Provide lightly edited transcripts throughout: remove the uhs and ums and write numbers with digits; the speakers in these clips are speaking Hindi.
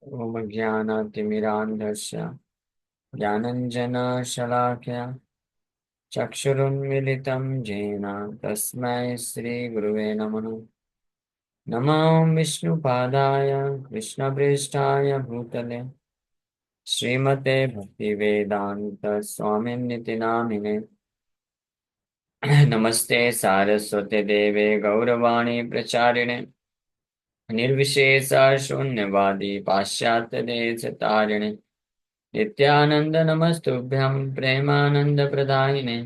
ॐ ज्ञानातिमिरान्धस्य ज्ञानञ्जनशलाकया चक्षुरुन्मिलितं येन तस्मै श्रीगुरुवे नमः। नमो विष्णुपादाय कृष्णप्रेष्ठाय भूतले श्रीमते भक्तिवेदान्तस्वामिन्निति नामिने। नमस्ते सारस्वते देवे गौरवाणी प्रचारिणे निर्विशेष शून्यवादी पाश्चात्यदेशतारिणे नित्यानंद नमस्तुभ्यं प्रेमानंद प्रदायिने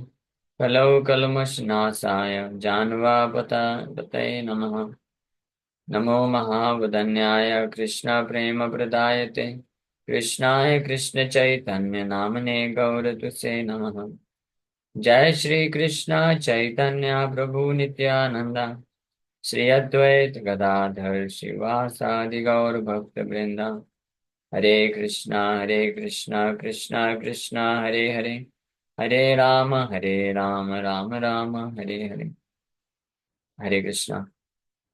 कलौ कल्मषनाशाय जानवापतये नमः। नमो महावदन्याय कृष्ण प्रेम प्रदायते कृष्णाय कृष्ण चैतन्य नामने गौरतुसे नमः। जय श्री कृष्ण चैतन्य प्रभु नित्यानंद श्री अद्वैत गदाधर शिवासादि गौर भक्त वृंदा। हरे कृष्णा कृष्णा कृष्णा हरे हरे हरे राम राम राम हरे हरे। हरे कृष्णा।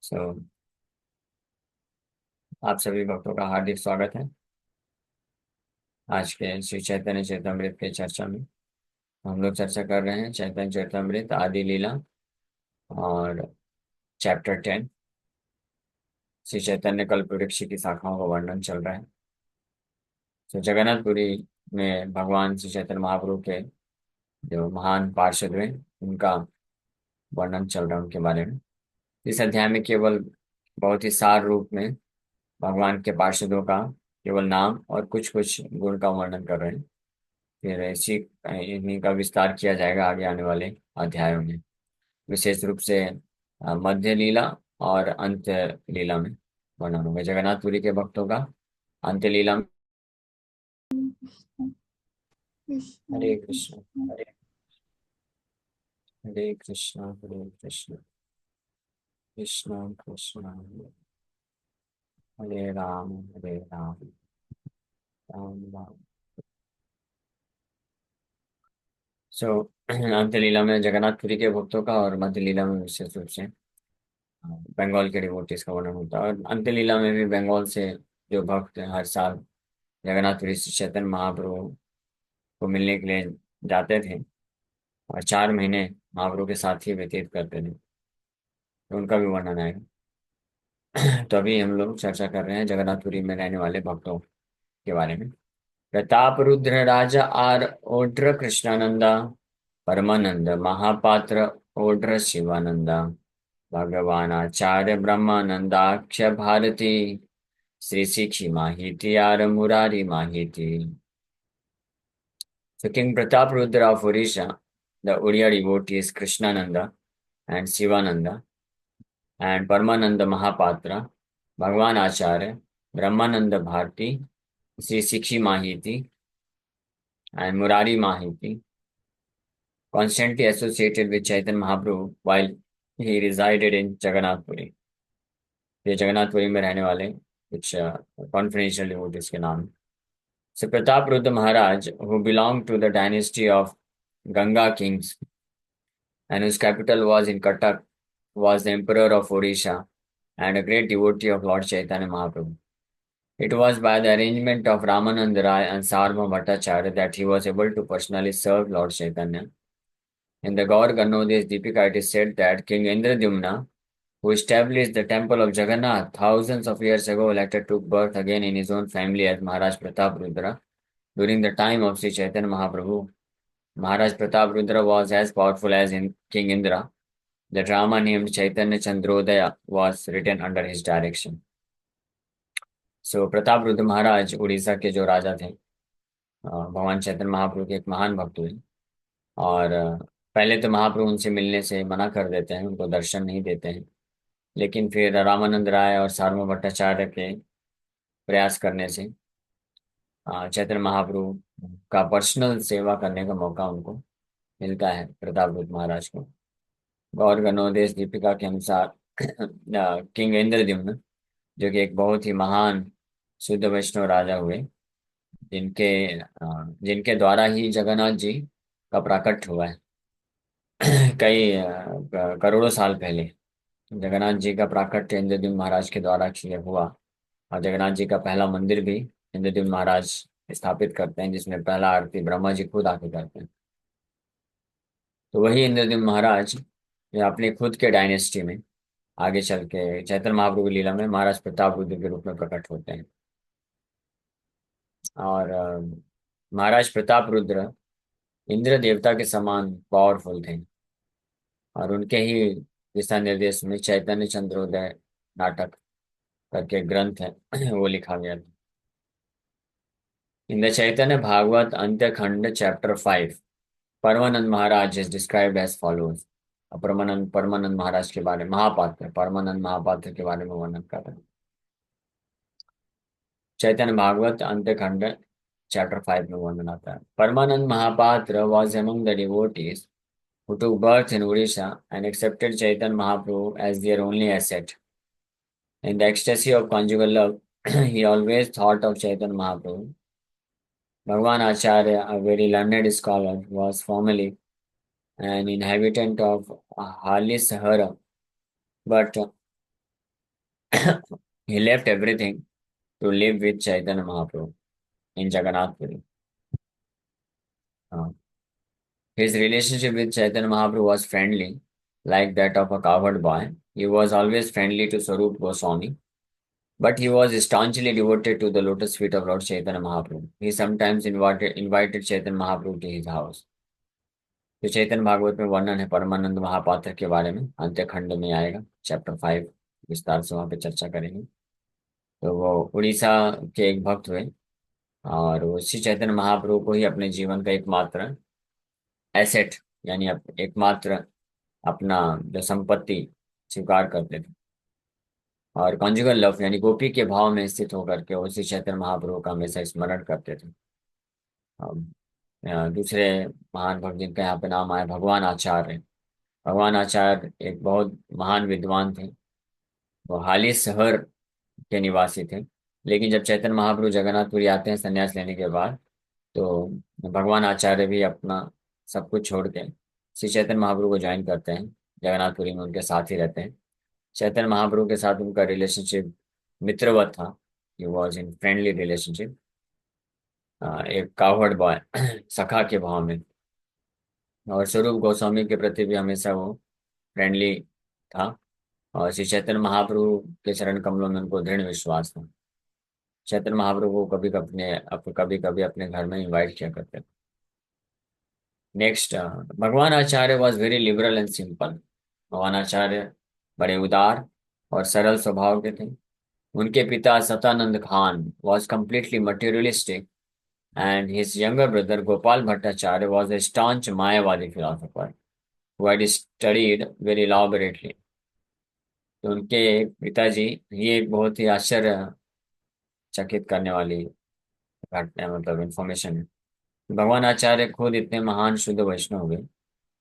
सो आप सभी भक्तों का हार्दिक स्वागत है आज के श्री चैतन्य चैतामृत के चर्चा में। हम लोग चर्चा कर रहे हैं चैतन्य चैतामृत आदि लीला और चैप्टर 10 श्री चैतन्य कल्प वृक्ष की शाखाओं का वर्णन चल रहा है। तो जगन्नाथपुरी में भगवान श्री चैतन्य महाप्रभु के जो महान पार्षद हुए उनका वर्णन चल रहा है, उनके बारे में। इस अध्याय में केवल बहुत ही सार रूप में भगवान के पार्षदों का केवल नाम और कुछ कुछ गुण का वर्णन कर रहे हैं। फिर इसी इन्हीं का विस्तार किया जाएगा आगे आने वाले अध्यायों में, विशेष रूप से मध्य लीला और अंत लीला में वर्णन होगा जगन्नाथपुरी के भक्तों का। अंत्य लीला में हरे कृष्ण हरे कृष्ण कृष्ण कृष्ण हरे राम राम राम। सो अंत्य लीला में जगन्नाथपुरी के भक्तों का और मध्य लीला में विशेष रूप से बंगाल के डिवोटीज का वर्णन होता है। और अंत्य लीला में भी बंगाल से जो भक्त हर साल जगन्नाथपुरी श्री चैतन्य महाप्रभु को मिलने के लिए जाते थे और 4 महीने महाप्रभु के साथ ही व्यतीत करते थे, तो उनका भी वर्णन आएगा। तो अभी हम लोग चर्चा कर रहे हैं जगन्नाथपुरी में रहने वाले भक्तों के बारे में। प्रताप रुद्र राजा आर ओड्र कृष्णानंदा परमानंद महापात्र ओड्र शिवानंदा भगवान आचार्य ब्रह्मानंदाख्य भारती श्री शिखी माहिती आर मुरारी माहिती। So King Pratap Rudra of Odisha, the Odia devotees Krishnananda and Sivananda and Paramananda Mahapatra, Bhagwan Acharya, Brahmananda Bharti, Sri Sikhi Mahiti and Murari Mahiti, constantly associated with Chaitanya Mahaprabhu while he resided in Jagannath Puri. ये जगन्नाथपुरी में रहने वाले कुछ कॉन्फिडेंशियल डिवोटीज के नाम। So Pratap Rudra Maharaj, who belonged to the dynasty of Ganga kings and whose capital was in Cuttack, was the emperor of Odisha and a great devotee of Lord Chaitanya Mahaprabhu. It was by the arrangement of Ramanand Rai and Sarva Bhattacharya that he was able to personally serve Lord Chaitanya. In the Gaur Ganodis Deepika, it is said that King Indradyumna, who established the temple of Jagannath thousands of years ago, later took birth again in his own family as Maharaj Pratap Rudra during the time of Sri Chaitanya Mahaprabhu. Maharaj Pratap Rudra was as powerful as King Indra. The drama named Chaitanya Chandrodaya was written under his direction. सो प्रताप रुद्र महाराज उड़ीसा के जो राजा थे, भगवान चैतन्य महाप्रभु के एक महान भक्त हुए। और पहले तो महाप्रभु उनसे मिलने से मना कर देते हैं, उनको दर्शन नहीं देते हैं। लेकिन फिर रामानंद राय और सार्वभौम भट्टाचार्य के प्रयास करने से चैतन्य महाप्रभु का पर्सनल सेवा करने का मौका उनको मिलता है प्रताप रुद्र महाराज को। गौर गणोदेश दीपिका के अनुसार किंग इंद्रद्युम्न, जो कि एक बहुत ही महान शुद्ध वैष्णव राजा हुए, जिनके जिनके द्वारा ही जगन्नाथ जी का प्राकट्य हुआ है कई करोड़ों साल पहले जगन्नाथ जी का प्राकट्य इंद्रद्युम्न महाराज के द्वारा किया हुआ। और जगन्नाथ जी का पहला मंदिर भी इंद्रद्युम्न महाराज स्थापित करते हैं, जिसमें पहला आरती ब्रह्मा जी खुद आके करते हैं। तो वही इंद्रद्युम्न महाराज ये अपने खुद के डायनेस्टी में आगे चल के चैतन्य महाप्रभु की लीला में महाराज प्रताप रुद्र के रूप में प्रकट होते हैं। और महाराज प्रताप रुद्र इंद्र देवता के समान पावरफुल थे। और उनके ही दिशा निर्देश में चैतन्य चंद्रोदय नाटक करके ग्रंथ है वो लिखा गया था। In the Chaitanya Bhagavata Antya Khanda chapter 5 Paramananda Maharaj is described as follows. Paramananda Maharaj के बारे में महापात्र परमानंद महापात्र के बारे में वर्णन कर रहे हैं। चैतन्य भागवत अंत्य खंड चैप्टर 5 में वर्णन आता है। Paramananda Mahapatra was among the devotees who took birth in Odisha and accepted Chaitanya Mahaprabhu as their only asset. In the ecstasy of conjugal love, he always thought of Chaitanya Mahaprabhu. Bhagwan Acharya, a very learned scholar, was formerly an inhabitant of Halisahara, but he left everything to live with Chaitanya Mahaprabhu in Jagannath Puri. Uh, His relationship with Chaitanya Mahaprabhu was friendly, like that of a cowherd boy. He was always friendly to Swarup Goswami, but he was staunchly devoted to the lotus feet of Lord Chaitanya Mahaprabhu. He sometimes invited Chaitanya Mahaprabhu to his house. तो चैतन्य भागवत में वर्णन है परमानंद महापात्र के बारे में, अंत्य खंड में आएगा चैप्टर 5, विस्तार से वहां पे चर्चा करेंगे। तो वो उड़ीसा के एक भक्त हुए और वो श्री चैतन्य महाप्रभु को ही अपने जीवन का एकमात्र एसेट यानी एकमात्र अपना जो संपत्ति स्वीकार करते थे। और कॉन्जुगल लव यानी गोपी के भाव में स्थित होकर के वो श्री चैतन्य महाप्रभु का हमेशा स्मरण करते थे। अब, दूसरे महान भक्त जिनका यहाँ पे नाम आया भगवान आचार्य। भगवान आचार्य एक बहुत महान विद्वान थे। वो हाली शहर के निवासी थे। लेकिन जब चैतन्य महाप्रभु जगन्नाथपुरी आते हैं संन्यास लेने के बाद, तो भगवान आचार्य भी अपना सब कुछ छोड़ के श्री चैतन्य महाप्रभु को ज्वाइन करते हैं। जगन्नाथपुरी में उनके साथ ही रहते हैं। चैतन्य महाप्रभु के साथ उनका रिलेशनशिप मित्रवत था। He was in friendly relationship, एक कावड़ बॉय सखा के भाव में। और स्वरूप गोस्वामी के प्रति भी हमेशा वो फ्रेंडली था। और श्री चैतन्य महाप्रभु के चरण कमलों में उनको दृढ़ विश्वास था। चैतन्य महाप्रभु को कभी कभी अपने घर में इनवाइट किया करते थे। Next, Bhagavan Acharya was very liberal and simple. Bhagavan Acharya बड़े उदार और सरल स्वभाव के थे। उनके पिता Satanand Khan was completely materialistic and his younger brother Gopal Bhattacharya was a staunch Mayavadi philosopher who had studied very elaborately. तो उनके पिताजी, ये एक बहुत ही आश्चर्यचकित करने वाली घटना मतलब इंफॉर्मेशन है। भगवान आचार्य खुद इतने महान शुद्ध वैष्णव हुए,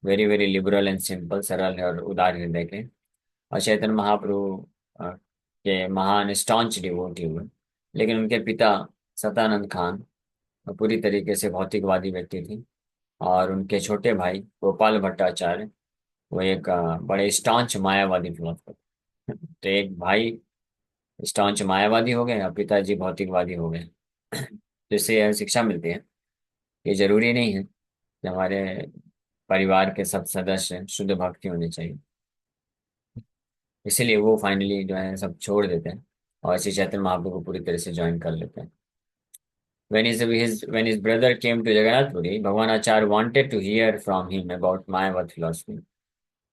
very very liberal and simple, सरल है और उदार हृदय के। और चैतन्य महाप्रभु के महान स्टॉन्च डिवोटी हुए। लेकिन उनके पिता सतानंद खान पूरी तरीके से भौतिकवादी व्यक्ति थे। और उनके छोटे भाई गोपाल भट्टाचार्य वो एक बड़े स्टॉन्च मायावादी फिलोसफर। तो एक भाई स्टॉन्च मायावादी हो गए और पिताजी भौतिकवादी हो गए। तो इससे यह शिक्षा मिलती है, ये जरूरी नहीं है कि हमारे परिवार के सब सदस्य शुद्ध भक्ति होने चाहिए। इसीलिए वो फाइनली जो है सब छोड़ देते हैं और श्री चैतन्य महाप्रभु को पूरी तरह से ज्वाइन कर लेते हैं। When his brother came to Jagannath Puri, Bhagwan Acharya wanted to hear from him about Mayavad philosophy.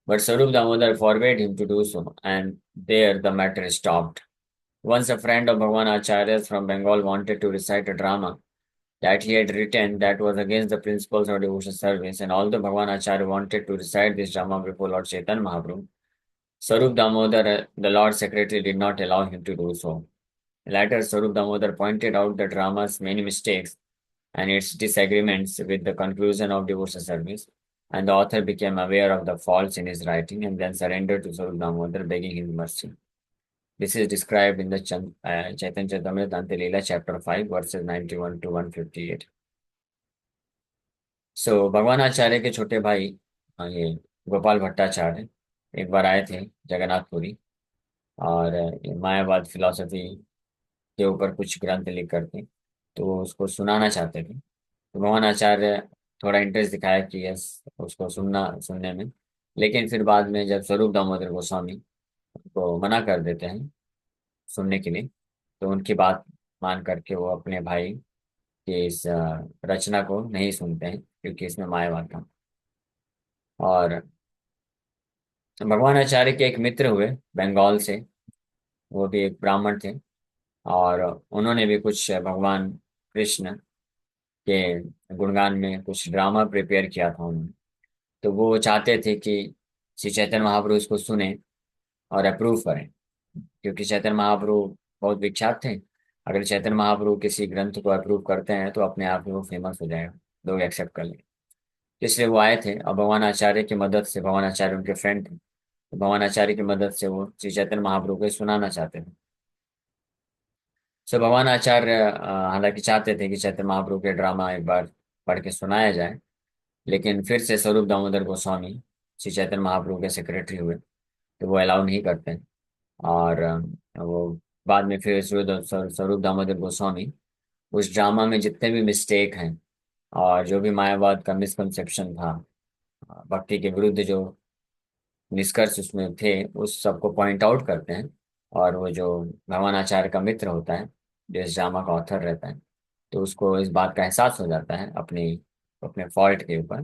But Sarup Damodar forbade him to do so, and there the matter stopped. Once a friend of Bhagwan Acharya's from Bengal wanted to recite a drama that he had written that was against the principles of devotional service, and although Bhagwan Acharya wanted to recite this drama before Lord Chaitanya Mahaprabhu, Sarup Damodar, the Lord Secretary, did not allow him to do so. Later, Sarup Damodar pointed out the drama's many mistakes and its disagreements with the conclusion of devotional service, and the author became aware of the faults in his writing and then surrendered to Sarup Damodar, begging his mercy. This is described in the Chaitanya Charitamrita Ante Leela, chapter 5, verses 91 to 158. सो भगवान आचार्य के छोटे भाई ये गोपाल भट्टाचार्य एक बार आए थे जगन्नाथपुरी और ये मायावाद फिलॉसफी के ऊपर कुछ ग्रंथ लिख करके, तो वो उसको सुनाना चाहते थे। तो भगवान आचार्य थोड़ा इंटरेस्ट दिखाया कि यस, उसको सुनने में। लेकिन फिर बाद में जब स्वरूप दामोदर गोस्वामी को मना कर देते हैं सुनने के लिए, तो उनकी बात मान करके वो अपने भाई की इस रचना को नहीं सुनते हैं, क्योंकि इसमें मायावाद था। और भगवान आचार्य के एक मित्र हुए बंगाल से, वो भी एक ब्राह्मण थे, और उन्होंने भी कुछ भगवान कृष्ण के गुणगान में कुछ ड्रामा प्रिपेयर किया था उन्होंने। तो वो चाहते थे कि श्री चैतन्य महाप्रभु इसको सुने और अप्रूव करें, क्योंकि चैतन्य महाप्रभु बहुत विख्यात थे। अगर चैतन्य महाप्रभु किसी ग्रंथ को अप्रूव करते हैं तो अपने आप ही वो फेमस हो जाएगा, लोग एक्सेप्ट कर लेंगे। इसलिए वो आए थे, और भगवान आचार्य की मदद से, भगवान आचार्य उनके फ्रेंड थे, तो भगवान आचार्य की मदद से वो श्री चैतन्य महाप्रभु को सुनाना चाहते थे। सो भगवान आचार्य हालांकि चाहते थे कि चैतन्य महाप्रभु के ड्रामा एक बार पढ़ के सुनाया जाए, लेकिन फिर से स्वरूप दामोदर गोस्वामी श्री चैतन्य महाप्रभु के सेक्रेटरी हुए, तो वो अलाउ नहीं करते। और वो बाद में फिर स्वरूप दामोदर गोस्वामी उस ड्रामा में जितने भी मिस्टेक हैं और जो भी मायावाद का मिसकंसेप्शन था, भक्ति के विरुद्ध जो निष्कर्ष उसमें थे, उस सबको पॉइंट आउट करते हैं। और वो जो भगवान आचार्य का मित्र होता है, जो इस ड्रामा का ऑथर रहता है, तो उसको इस बात का एहसास हो जाता है अपनी अपने फॉल्ट के ऊपर।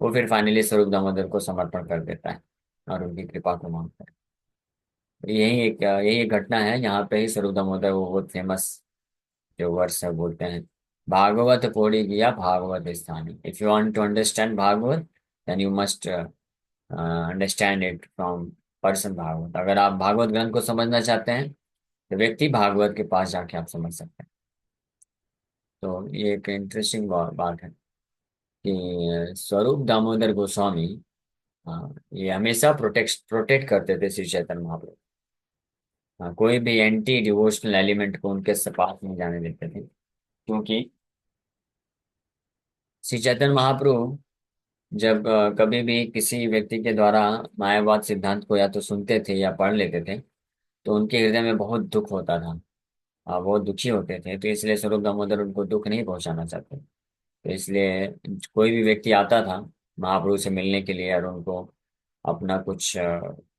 वो फिर फाइनली स्वरूप दामोदर को समर्पण कर देता है और उनकी कृपा को मांगता है। यही एक घटना है, यहाँ पे ही स्वरूप दामोदर वो बहुत फेमस जो वर्ड्स है बोलते हैं, भागवत पौड़ी गया भागवत स्थानी। If you want to understand Bhagwat, then you must understand it from person Bhagwat. अगर आप भागवत ग्रंथ को समझना चाहते हैं, तो व्यक्ति भागवत के पास जाके आप समझ सकते हैं। तो ये एक इंटरेस्टिंग बात है कि स्वरूप दामोदर गोस्वामी, ये हमेशा प्रोटेक्ट करते थे श्री चैतन्य महाप्रभु। कोई भी एंटी डिवोशनल एलिमेंट को उनके पास नहीं जाने देते थे, क्योंकि श्री चैतन्य महाप्रभु जब कभी भी किसी व्यक्ति के द्वारा मायावाद सिद्धांत को या तो सुनते थे या पढ़ लेते थे, तो उनके हृदय में बहुत दुख होता था, बहुत दुखी होते थे। तो इसलिए स्वरूप दामोदर उनको दुख नहीं पहुंचाना चाहते। तो इसलिए कोई भी व्यक्ति आता था महाप्रभु से मिलने के लिए और उनको अपना कुछ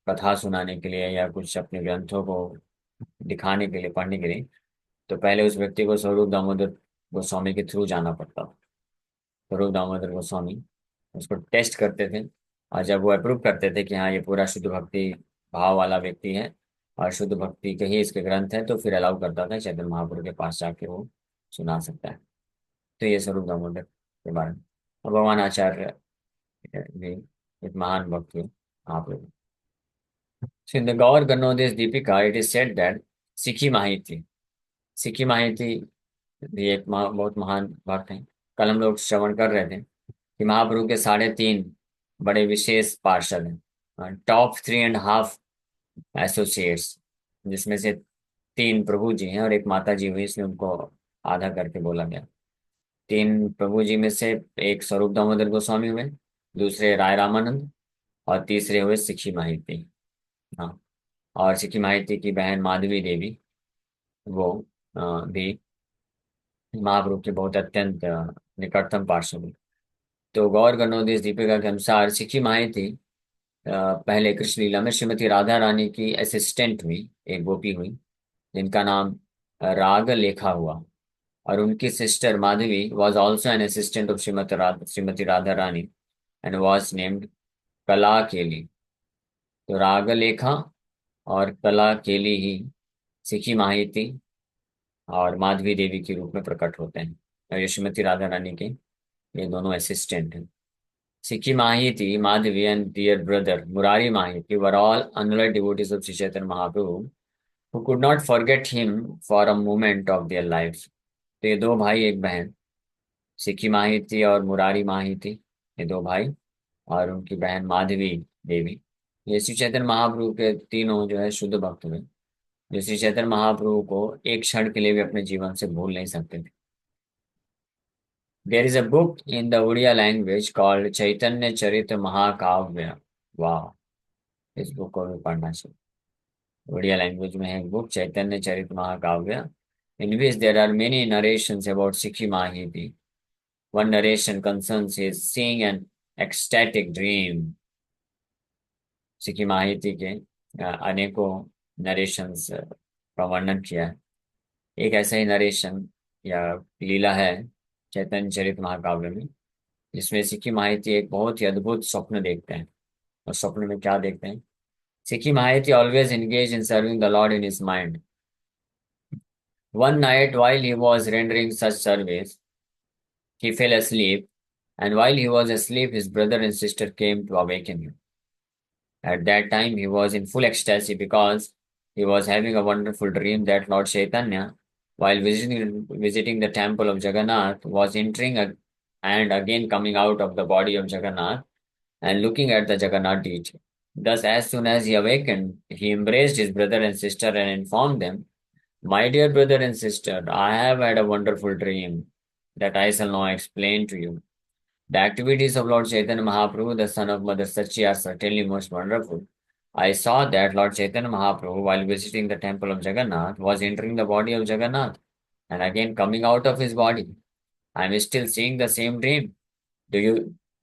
कथा सुनाने के लिए या कुछ अपने ग्रंथों को दिखाने के लिए, पढ़ने के लिए, तो पहले उस व्यक्ति को स्वरूप दामोदर गोस्वामी के थ्रू जाना पड़ता था। स्वरूप दामोदर गोस्वामी उसको टेस्ट करते थे, और जब वो अप्रूव करते थे कि हाँ ये पूरा शुद्ध भक्ति भाव वाला व्यक्ति है और शुद्ध भक्ति के ही इसके ग्रंथ है, तो फिर अलाउ करता था चैतन्य महाप्रभु के पास जाके वो सुना सकता है। तो ये स्वरूप दामोदर के बारे में। और भगवान आचार्य भी एक महान भक्त हुए महाप्रभु। So in the Gaur Ganodis Deepika, it is said that सिखी माहिती सिखी माहिती भी एक बहुत महान भक्त हैं। कल हम लोग श्रवण कर रहे थे कि महाप्रभु के 3.5 बड़े विशेष पार्षद हैं, टॉप 3.5 एसोसिएट्स, जिसमें से 3 प्रभु जी हैं और एक माता जी हुई, इसलिए उनको आधा करके बोला गया। 3 प्रभु जी में से एक स्वरूप दामोदर गोस्वामी हुए, दूसरे राय रामानंद, और तीसरे हुए सिखी माहिती। हाँ, और सिखी माहिती की बहन माधवी देवी, वो भी महाप्रभु के बहुत अत्यंत निकटतम पार्षद हुई। तो गौर गणोदेश दीपिका के अनुसार सिखी माहिती पहले कृष्ण लीला में श्रीमती राधा रानी की असिस्टेंट हुई, एक गोपी हुई, जिनका नाम राग लेखा हुआ। और उनकी sister Madhavi was also an assistant of Shrimati Radha Rani and was named कला केली। तो राग लेखा और कला केली ही सिखी माहिती और माधवी देवी के रूप में प्रकट होते हैं, और ये श्रीमती राधा रानी के ये दोनों असिस्टेंट हैं। सिक्की Mahiti, Madhavi, and dear brother Murari Mahiti were all unalloyed devotees of Sri Chaitanya Mahaprabhu who could not forget him for a moment of their lives. तो ये 2 भाई एक बहन, सिक्की माहिती और मुरारी माहिती, ये 2 भाई, और उनकी बहन माधवी देवी, ये श्री चैतन्य महाप्रभु के तीनों जो है शुद्ध भक्त हुए, जो श्री चैतन्य महाप्रभु को एक क्षण के लिए भी अपने जीवन से भूल नहीं सकते थे। There is a book in the Odia language called Chaitanya Charit Mahakavya. वाह, इस बुक को भी पढ़ना चाहिए। ओडिया लैंग्वेज में है एक बुक चैतन्य चरित महाकाव्य, in which there are many narrations about Sikhi Mahiti. One narration concerns his seeing an ecstatic dream. सिक्की माहिती के अनेकों नरेशंस का वर्णन किया है। एक ऐसा ही नरेशन या लीला है चैतन्य चरित महाकाव्य में, जिसमें सिक्की माहिती एक बहुत ही अद्भुत स्वप्न देखते हैं। और स्वप्न में क्या देखते हैं? सिक्की माहिती always engage in serving the Lord in his mind. One night, while he was rendering such service, he fell asleep, and while he was asleep, his brother and sister came to awaken him. At that time, he was in full ecstasy because he was having a wonderful dream that Lord Chaitanya, while visiting the temple of Jagannath, was entering and again coming out of the body of Jagannath and looking at the Jagannath deity. Thus, as soon as he awakened, he embraced his brother and sister and informed them, "My dear brother and sister, I have had a wonderful dream that I shall now explain to you. The activities of Lord Chaitanya Mahaprabhu, the son of Mother Sachi, are certainly most wonderful. I saw that Lord Chaitanya Mahaprabhu, while visiting the temple of Jagannath, was entering the body of Jagannath and again coming out of his body. I am still seeing the same dream. Do you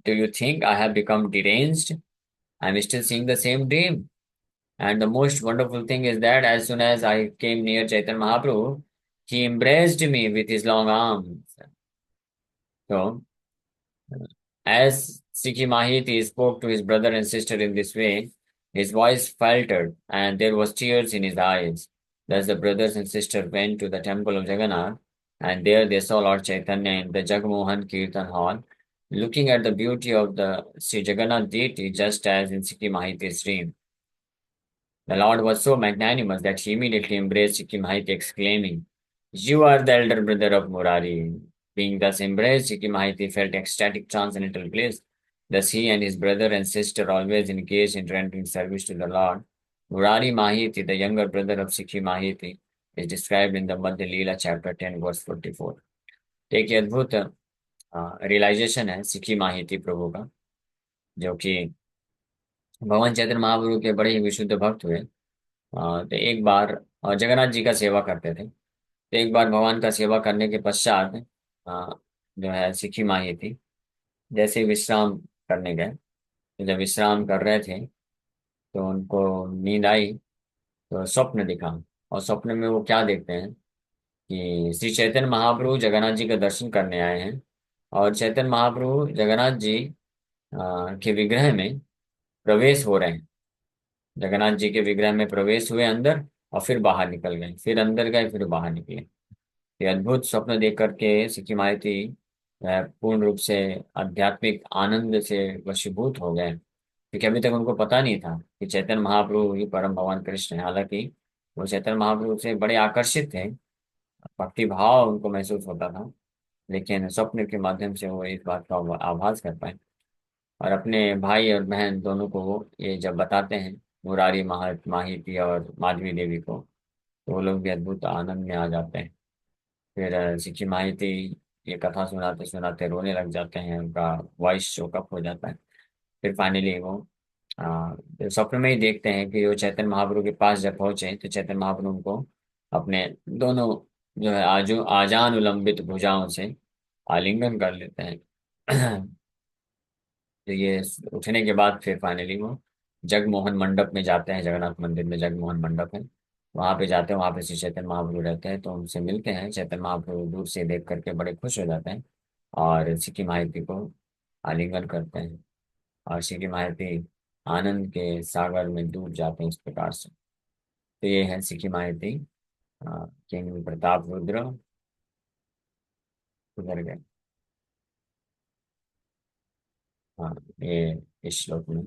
do you think I have become deranged? I am still seeing the same dream. And the most wonderful thing is that as soon as I came near Chaitanya Mahaprabhu, he embraced me with his long arms." So, as Sikhi Mahiti spoke to his brother and sister in this way, his voice faltered and there was tears in his eyes. Thus the brothers and sisters went to the temple of Jagannath, and there they saw Lord Chaitanya in the Jagmohan Kirtan hall, looking at the beauty of the Sri Jagannath deity just as in Sikhi Mahiti's dream. The Lord was so magnanimous that he immediately embraced Sikhi Mahiti, exclaiming, "You are the elder brother of Murari." Being thus embraced, Sikhi Mahiti felt ecstatic transcendental bliss. Thus he and his brother and sister always engaged in rendering service to the Lord. Murari Mahiti, the younger brother of Sikhi Mahiti, is described in the Madhya Leela chapter 10 verse 44. एक ये अद्भुत रियलाइजेशन है सिक्की माहिती प्रभु का, जो कि भगवान चैतन्य महाप्रभु के बड़े ही विशुद्ध भक्त हुए। तो एक बार जगन्नाथ जी का सेवा करते थे। तो एक बार भगवान का सेवा करने के पश्चात जो है सिक्की माही थी, जैसे ही विश्राम करने गए, तो जब विश्राम कर रहे थे तो उनको नींद आई, तो स्वप्न दिखा। और स्वप्न में वो क्या देखते हैं कि श्री चैतन्य महाप्रभु जगन्नाथ जी का दर्शन करने आए हैं और चैतन्य महाप्रभु जगन्नाथ जी के विग्रह में प्रवेश हो रहे हैं। जगन्नाथ जी के विग्रह में प्रवेश हुए अंदर और फिर बाहर निकल गए, फिर अंदर गए, फिर बाहर निकले। ये अद्भुत स्वप्न देख करके सिक्की माइती पूर्ण रूप से आध्यात्मिक आनंद से वशीभूत हो गए, क्योंकि अभी तक उनको पता नहीं था कि चैतन्य महाप्रभु ही परम भगवान कृष्ण है। हालांकि वो चैतन्य महाप्रभु से बड़े आकर्षित थे, भक्ति भाव उनको महसूस होता था, लेकिन स्वप्न के माध्यम से वो इस बात का आभास कर पाए। और अपने भाई और बहन दोनों को वो ये जब बताते हैं, मुरारी माहिती और माधवी देवी को, तो वो लोग भी अद्भुत आनंद में आ जाते हैं। फिर सिक्की माहिती ये कथा सुनाते सुनाते रोने लग जाते हैं, उनका वॉइस चोकअप हो जाता है। फिर फाइनली वो स्वप्न में ही देखते हैं कि वो चैतन्य महाप्रभु के पास जब पहुंचे तो चैतन्य महाप्रभु उनको अपने दोनों जो है आजान उलंबित भुजाओं से आलिंगन कर लेते हैं। तो ये उठने के बाद फिर फाइनली वो जगमोहन मंडप में जाते हैं। जगन्नाथ मंदिर में जगमोहन मंडप है, वहां पे जाते हैं। वहां पे श्री चैतन्य महाप्रभु रहते हैं, तो उनसे मिलते हैं। चैतन्य महाप्रभु दूर से देख करके बड़े खुश हो जाते हैं और सिक्की माहिती को आलिंगन करते हैं, और सिक्की माहिती आनंद के सागर में डूब जाते हैं इस प्रकार से। तो ये है सिक्की माहिती। किंग प्रताप रुद्र उधर गए। हाँ, ये इस श्लोक में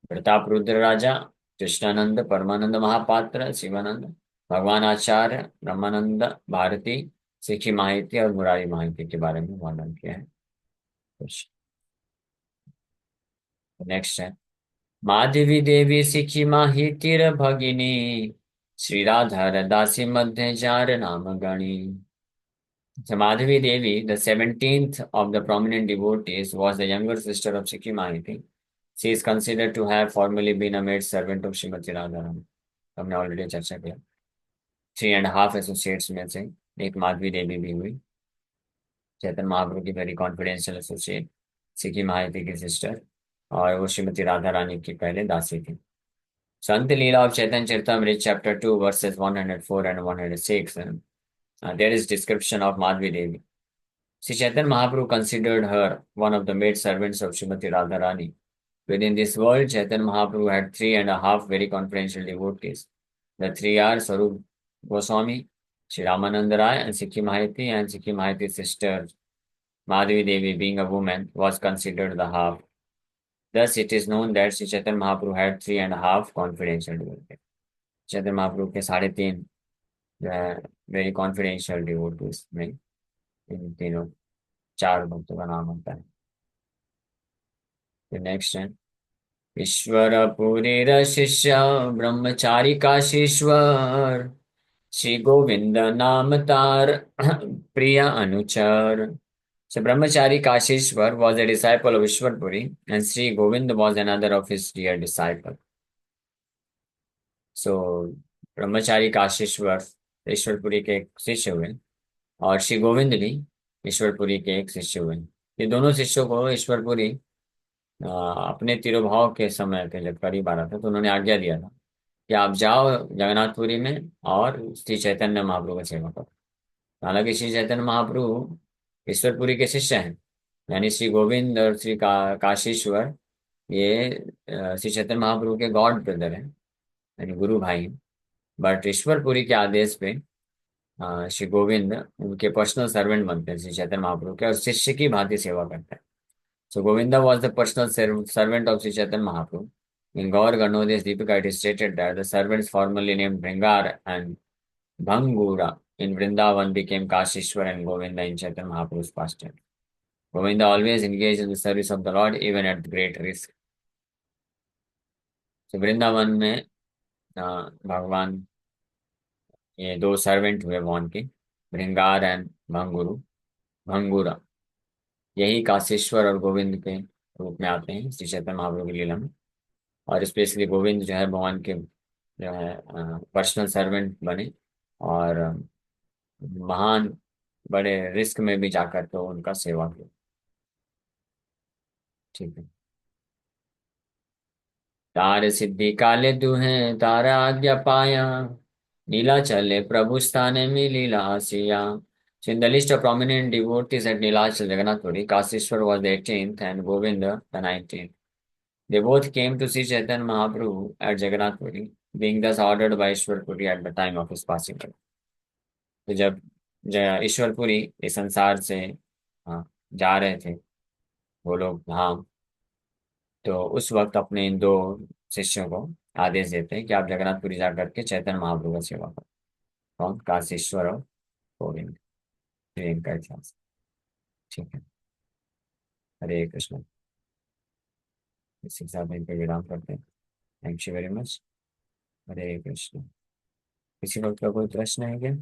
प्रताप रुद्र राजा, कृष्णानंद, परमानंद महापात्र, शिवानंद, भगवान आचार्य, ब्रह्मानंद भारती, सिखी माहिती और मुरारी माहिती के बारे में वर्णन किया है। कुछ नेक्स्ट है माधवी देवी सिखी माहितिर भगिनी, श्री राधा दासी मध्य जार नाम गणी। So Madhavi Devi, the 17th of the prominent devotees, was the younger sister of Sikhi Mahiti. She is considered to have formerly been a maid servant of Srimati Radharani. हमने ऑलरेडी चर्चा किया। 3.5 एसोसिएट्स में से एक माधवी देवी भी हुई, चैतन्य महाप्रभु की वेरी कॉन्फिडेंशियल एसोसिएट, सिक्की महायती की सिस्टर, और वो श्रीमती राधा रानी की पहले दासी थी। Sant Lila of Chaitanya Charitamrita chapter 2 verses 104 and 106, there is description of Madhvi Devi. Sri Chaitanya Mahaprabhu considered her one of the maid servants of Srimati Radharani. Within this world, Chaitanya Mahaprabhu had 3.5 very confidential devotees. The three are Sarup Goswami, Sri Ramananda Rai, and Sikhi Mahayati, and Sikhi Mahayati's sister Madhavi Devi, being a woman, was considered the half. Thus, it is known that Sri Chaitanya Mahaprabhu had 3.5 confidential devotees. Chaitanya Mahaprabhu के 3.5 वेरी कॉन्फिडेंशियल डिवोटीज में इन तीनों 4 भक्तों का नाम होता है। नेक्स्ट है ईश्वर शिष्य ब्रह्मचारी काशीश्वर, श्री गोविंद नाम तार प्रिय अनुचर। So Brahmachari Kashishwar was a disciple of Ishwarpuri, and Sri Govind was another of his dear disciple. So ब्रह्मचारी काशीश्वर ईश्वरपुरी के एक शिष्य हुए, और श्री गोविंद भी ईश्वरपुरी के एक शिष्य हुए। ये दोनों शिष्यों को ईश्वरपुरी अपने तिरुभाव के समय के जब करीब आ रहा था तो उन्होंने आज्ञा दिया था कि आप जाओ जगन्नाथपुरी में और श्री चैतन्य महाप्रभु की सेवा करो। हालांकि श्री चैतन्य महाप्रभु ईश्वरपुरी के शिष्य हैं, यानी श्री गोविंद और श्री काशीश्वर ये श्री चैतन्य महाप्रभु के गॉड ब्रदर हैं, यानी गुरु भाई। बट ईश्वरपुरी के आदेश पे श्री गोविंद उनके पर्सनल सर्वेंट बनते हैं श्री चैतन्य महाप्रभु के, और शिष्य की भांति सेवा करते हैं। सो Govinda was the personal servant of Sri Chaitanya Mahaprabhu. In Gaur Ganodesh's Deepika, it is stated that the servants formerly named Bringar and Bhangura in Vrindavan became Kashishwar and Govinda in Chaitanya Mahaprabhu's pastime. Govinda always engaged in the service of the Lord even at great risk. So Vrindavan में भगवान ये 2 सर्वेंट हुए भगवान के, भृंगार एंड भंगुरा, यही काशीश्वर और गोविंद के रूप में आते हैं श्री चैतन्य महाप्रभु की लीला में। और स्पेशली गोविंद जो है भगवान के जो है पर्सनल सर्वेंट बने, और महान बड़े रिस्क में भी जाकर तो उनका सेवा किया। ठीक है। तार सिद्धि काले दुहे तारा आज्ञा पाया, नीला चले प्रभु स्थाने में लीला आसिया। So in the list of prominent devotees at Nilachal Jagannath-puri, Kasishwar was the 18th and Govinda the 19th. They both came to see Chaitanya Mahaprabhu at Jagannath-puri, being thus ordered by Ishwarpuri at the time of his passing away. तो जब ईश्वरपुरी इस संसार से जा रहे थे वो लोग धाम, तो उस वक्त अपने इन 2 शिष्यों को आदेश देते हैं कि आप जगन्नाथपुरी जाकर के चैतन्य महाप्रभु का सेवा करो। कौन? काशीश्वर और गोविंद। इनका इतिहास। ठीक है। हरे कृष्ण। इसी के साथ इनका विराम करते हैं। Thank you very much. Hare Krishna. किसी वक्त का कोई प्रश्न है क्या?